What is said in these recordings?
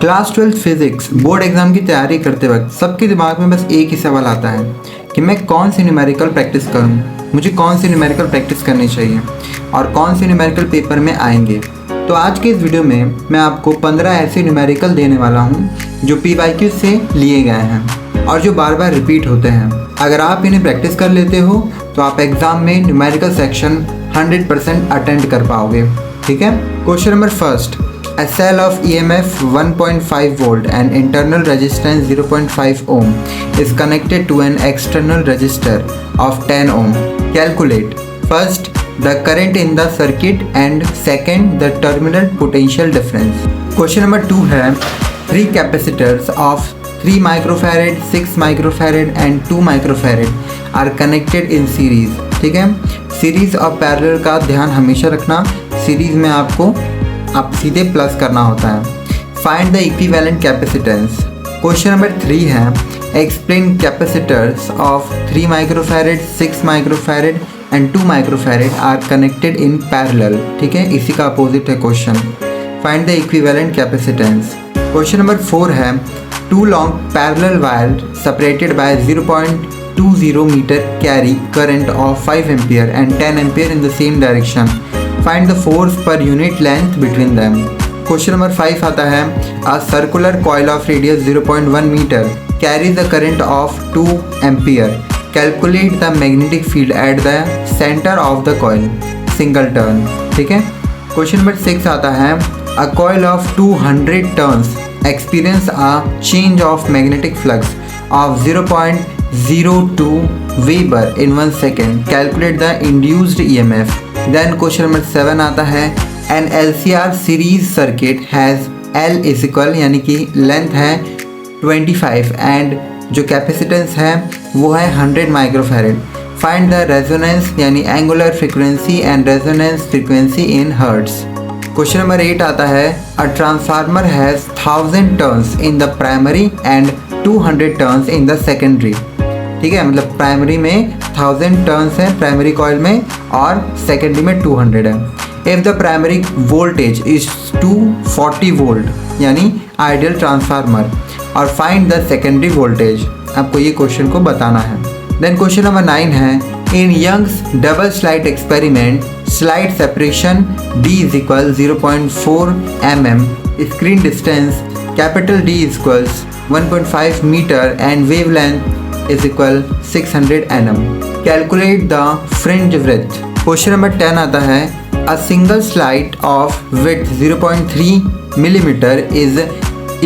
Class 12 physics board exam की तैयारी करते वक्त सबके दिमाग में बस एक ही सवाल आता है कि मैं कौन सी न्यूमेरिकल प्रैक्टिस करूं, मुझे कौन सी न्यूमेरिकल प्रैक्टिस करनी चाहिए और कौन से न्यूमेरिकल पेपर में आएंगे। तो आज के इस वीडियो में मैं आपको 15 ऐसे न्यूमेरिकल देने वाला हूं जो PYQ से लिए गए हैं और जो बार बार रिपीट होते हैं। अगर आप इन्हें प्रैक्टिस कर लेते हो तो आप एग्ज़ाम में न्यूमेरिकल सेक्शन 100% अटेंड कर पाओगे। ठीक है। Question number first, A cell of EMF 1.5 volt and internal resistance 0.5 ohm is connected to an external resistor of 10 ohm. Calculate first the current in the circuit and second the terminal potential difference. Question number 2 है 3 capacitors of 3 microfarad, 6 microfarad and 2 microfarad are connected in series. ठीक है। Series और parallel का ध्यान हमेशा रखना। Series में आपको सीधे प्लस करना होता है। Find the equivalent capacitance. Question number 3 है explain capacitors of 3 microfarad, 6 microfarad and 2 microfarad are connected in parallel. ठीक है, इसी का अपोजिट है question. Find the equivalent capacitance. Question number 4 है 2 long parallel wire separated by 0.20 metre carry current of 5 ampere and 10 ampere in the same direction. Find the force per unit length between them. Question number 5 आता है A circular coil of radius 0.1 meter carries the current of 2 ampere. Calculate the magnetic field at the center of the coil. Single turn. ठीक है। Question number 6 आता है A coil of 200 turns experience a change of magnetic flux of 0.02 Weber in 1 second. Calculate the induced EMF. Then question number 7 आता है An LCR series circuit has L is equal यानी कि length है 25 and जो capacitance है वो है 100 microfarad. Find the resonance यानी angular frequency and resonance frequency in hertz. Question number 8 आता है a transformer has 1000 turns in the primary and 200 turns in the secondary. ठीक है, मतलब प्राइमरी में 1000 टर्न्स है प्राइमरी कॉइल में और सेकेंडरी में 200 है। If the primary voltage is 240 volt यानी आइडियल ट्रांसफार्मर और फाइंड द सेकेंडरी वोल्टेज, आपको ये क्वेश्चन को बताना है। देन क्वेश्चन नंबर 9 है in Young's double slide experiment slide separation D is equal 0.4 mm, screen distance capital D is equals 1.5 metre and wavelength is equal 600 nm. Calculate the fringe width. Question number 10 आता है A single slide of width 0.3 millimeter is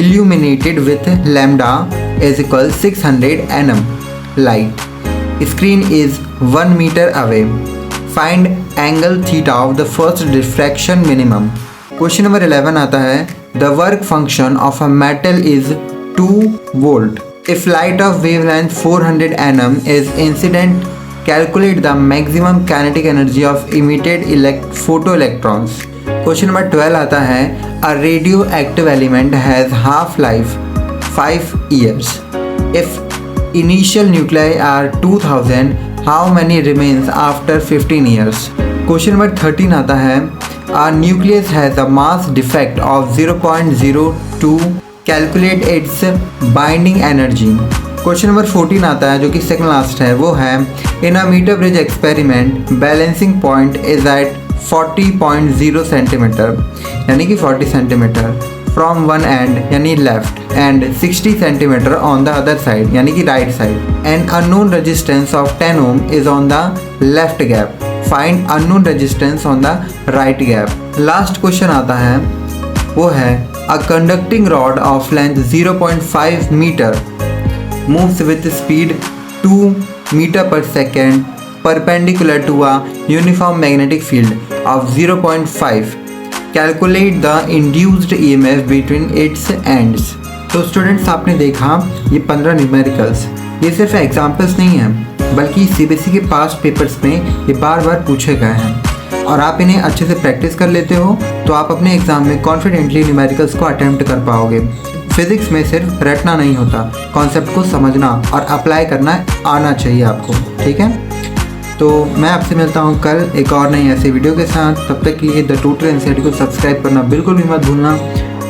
illuminated with lambda is equal 600 nm light. Screen is 1 meter away. Find angle theta of the first diffraction minimum. Question number 11 आता है The work function of a metal is 2 volt. If light of wavelength 400 nm is incident, calculate the maximum kinetic energy of emitted photoelectrons. Question number 12 आता है A radioactive element has half-life 5 years. If initial nuclei are 2000, how many remains after 15 years? Question number 13 आता है A nucleus has a mass defect of 0.02. Calculate its binding energy. Question number 14 आता है जो कि second last है, वो है in a metre bridge experiment balancing point is at 40.0 centimetre यानी कि 40 सेंटीमीटर फ्रॉम वन एंड यानी left end 60 centimetre on the other side यानी कि right side. And unknown resistance of 10 ohm is on the left gap. Find unknown resistance on the right gap. Last question आता है वो है A conducting rod of length 0.5 meter moves with speed 2 meter per second perpendicular to a uniform magnetic field of 0.5. Calculate the induced EMF between its ends. तो students आपने देखा ये 15 numericals, ये सिर्फ एग्जाम्पल्स नहीं हैं बल्कि CBSE के पास्ट पेपर्स में ये बार बार पूछे गए हैं और आप इन्हें अच्छे से प्रैक्टिस कर लेते हो तो आप अपने एग्ज़ाम में कॉन्फिडेंटली न्यूमेरिकल्स को अटेम्प्ट कर पाओगे। फिज़िक्स में सिर्फ रटना नहीं होता, कॉन्सेप्ट को समझना और अप्लाई करना आना चाहिए आपको। ठीक है, तो मैं आपसे मिलता हूँ कल एक और नई ऐसी वीडियो के साथ। तब तक के लिए द ट्यूटर एनसीईआरटी को सब्सक्राइब करना बिल्कुल भी मत भूलना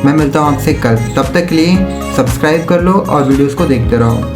मैं मिलता हूँ आपसे कल, तब तक के लिए सब्सक्राइब कर लो और वीडियोस को देखते रहो।